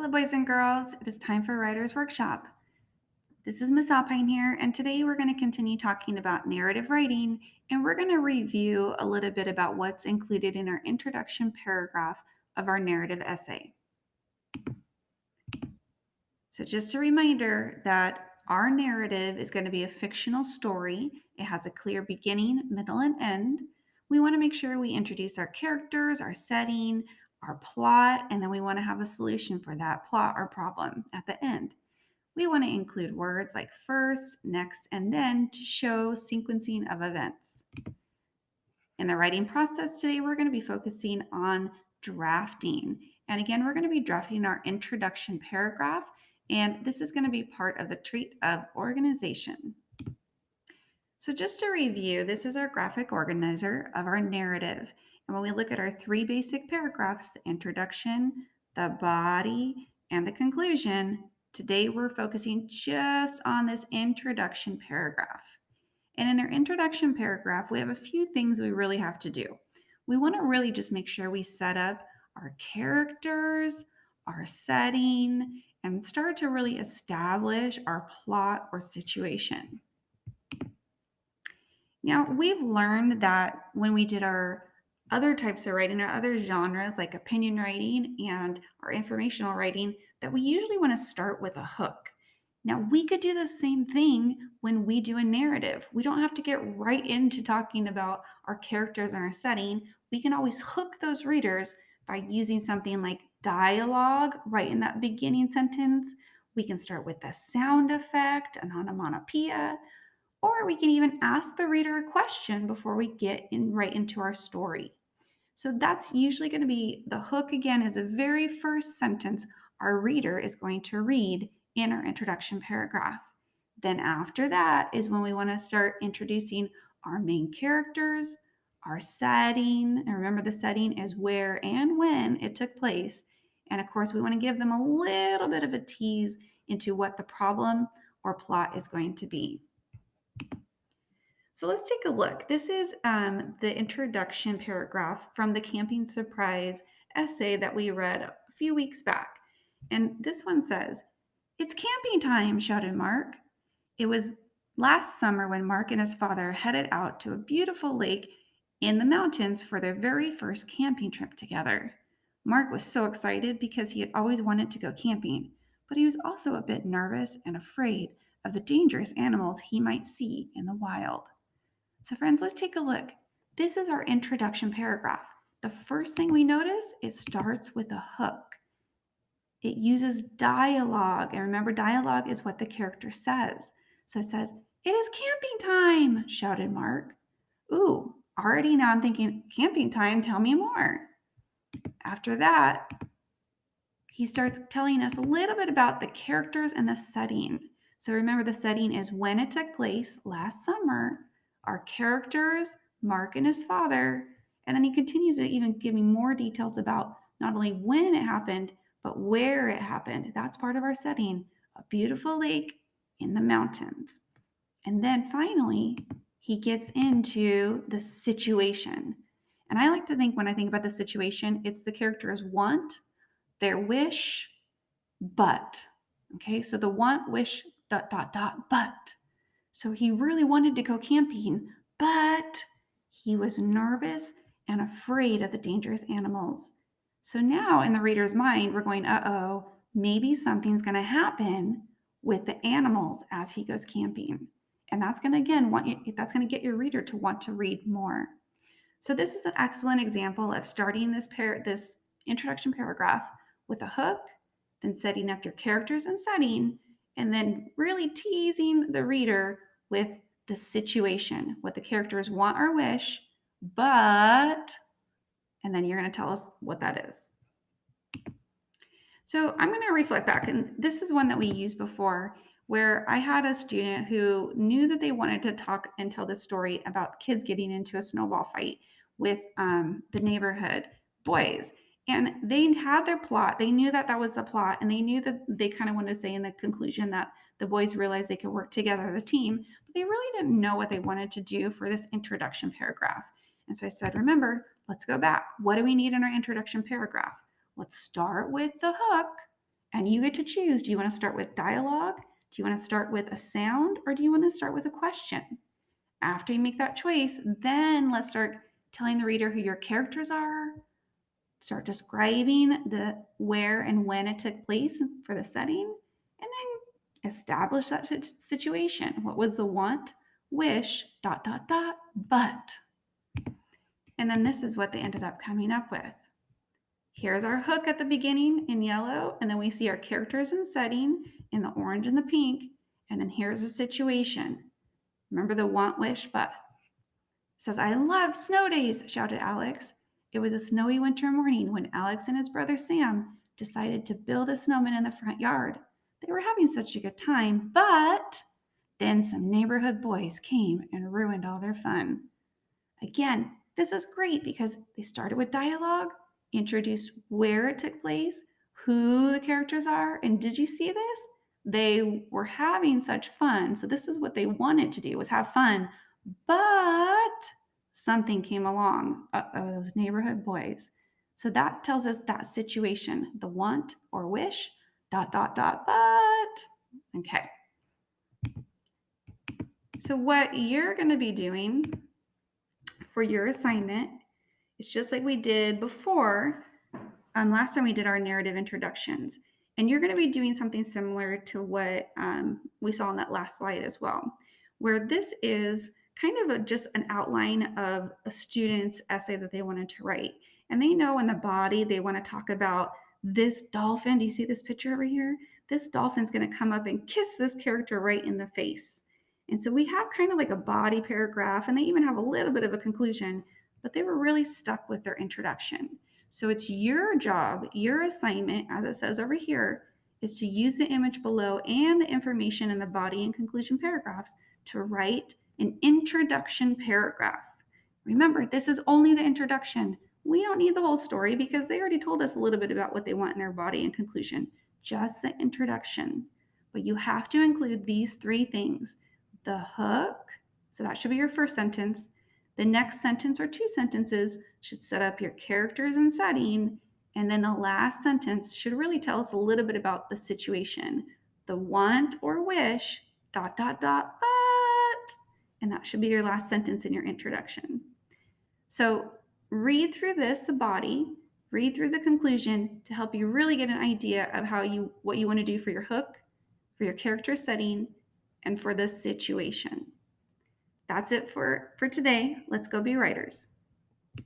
Hello, boys and girls. It is time for Writer's Workshop. This is Miss Alpine here, and today we're going to continue talking about narrative writing, and we're going to review a little bit about what's included in our introduction paragraph of our narrative essay. So, just a reminder that our narrative is going to be a fictional story. It has a clear beginning, middle, and end. We want to make sure we introduce our characters, our setting, our plot, and then we want to have a solution for that plot or problem at the end. We want to include words like first, next, and then to show sequencing of events. In the writing process today, we're going to be focusing on drafting. And again, we're going to be drafting our introduction paragraph, and this is going to be part of the trait of organization. So, just to review, this is our graphic organizer of our narrative. And when we look at our three basic paragraphs, the introduction, the body, and the conclusion, today we're focusing just on this introduction paragraph. And in our introduction paragraph, we have a few things we really have to do. We want to really just make sure we set up our characters, our setting, and start to really establish our plot or situation. Now, we've learned that when we did our other types of writing or other genres like opinion writing and our informational writing, that we usually want to start with a hook. Now, we could do the same thing when we do a narrative. We don't have to get right into talking about our characters and our setting. We can always hook those readers by using something like dialogue right in that beginning sentence. We can start with a sound effect, an onomatopoeia, or we can even ask the reader a question before we get in right into our story. So that's usually going to be the hook again is the very first sentence our reader is going to read in our introduction paragraph. Then after that is when we want to start introducing our main characters, our setting. And remember, the setting is where and when it took place. And of course, we want to give them a little bit of a tease into what the problem or plot is going to be. So let's take a look. This is the introduction paragraph from the Camping Surprise essay that we read a few weeks back. And this one says, "It's camping time," shouted Mark. It was last summer when Mark and his father headed out to a beautiful lake in the mountains for their very first camping trip together. Mark was so excited because he had always wanted to go camping, but he was also a bit nervous and afraid of the dangerous animals he might see in the wild. So, friends, let's take a look. This is our introduction paragraph. The first thing we notice, it starts with a hook. It uses dialogue. And remember, dialogue is what the character says. So it says, "It is camping time," shouted Mark. Ooh, already now I'm thinking, camping time, tell me more. After that, he starts telling us a little bit about the characters and the setting. So remember, the setting is when it took place last summer. Our characters, Mark and his father, and then he continues to even give me more details about not only when it happened, but where it happened. That's part of our setting, a beautiful lake in the mountains. And then finally, he gets into the situation. And I like to think when I think about the situation, it's the character's want, their wish, but. Okay, so the want, wish, dot, dot, dot, but. So he really wanted to go camping, but he was nervous and afraid of the dangerous animals. So now in the reader's mind, we're going, uh-oh, maybe something's going to happen with the animals as he goes camping. And that's going to, again, that's going to get your reader to want to read more. So this is an excellent example of starting this introduction paragraph with a hook, then setting up your characters and setting, and then really teasing the reader with the situation, what the characters want or wish, but, and then you're going to tell us what that is. So I'm going to reflect back, and this is one that we used before where I had a student who knew that they wanted to talk and tell this story about kids getting into a snowball fight with the neighborhood boys. And they had their plot. They knew that that was the plot, and they knew that they kind of wanted to say in the conclusion that the boys realized they could work together as a team, but they really didn't know what they wanted to do for this introduction paragraph. And so I said, remember, let's go back. What do we need in our introduction paragraph? Let's start with the hook, And you get to choose. Do you want to start with dialogue? Do you want to start with a sound? Or do you want to start with a question? After you make that choice, then let's start telling the reader who your characters are, start describing the where and when it took place for the setting, and then establish that situation. What was the want, wish, dot, dot, dot, but. And then this is what they ended up coming up with. Here's our hook at the beginning in yellow, and then we see our characters and setting in the orange and the pink, and then here's the situation. Remember the want, wish, but. It says, I love snow days, shouted Alex. It was a snowy winter morning when Alex and his brother Sam decided to build a snowman in the front yard. They were having such a good time, but then some neighborhood boys came and ruined all their fun. Again, this is great because they started with dialogue, introduced where it took place, who the characters are, and did you see this? They were having such fun. So this is what they wanted to do was have fun. But something came along. Uh-oh, those neighborhood boys. So that tells us that situation, the want or wish, dot, dot, dot, but. Okay. So what you're going to be doing for your assignment is just like we did before. Last time we did our narrative introductions. And you're going to be doing something similar to what we saw in that last slide as well, where this is kind of just an outline of a student's essay that they wanted to write. And they know in the body they want to talk about this dolphin. Do you see this picture over here? This dolphin's going to come up and kiss this character right in the face. And so we have kind of like a body paragraph, and they even have a little bit of a conclusion, but they were really stuck with their introduction. So it's your job, your assignment, as it says over here, is to use the image below and the information in the body and conclusion paragraphs to write an introduction paragraph. Remember, this is only the introduction. We don't need the whole story because they already told us a little bit about what they want in their body and conclusion, just the introduction. But you have to include these three things: the hook, so that should be your first sentence. The next sentence or two sentences should set up your characters and setting. And then the last sentence should really tell us a little bit about the situation, the want or wish, dot, dot, dot, but. And that should be your last sentence in your introduction. So read through this, the body, read through the conclusion to help you really get an idea of what you want to do for your hook, for your character setting, and for the situation. That's it for today. Let's go be writers.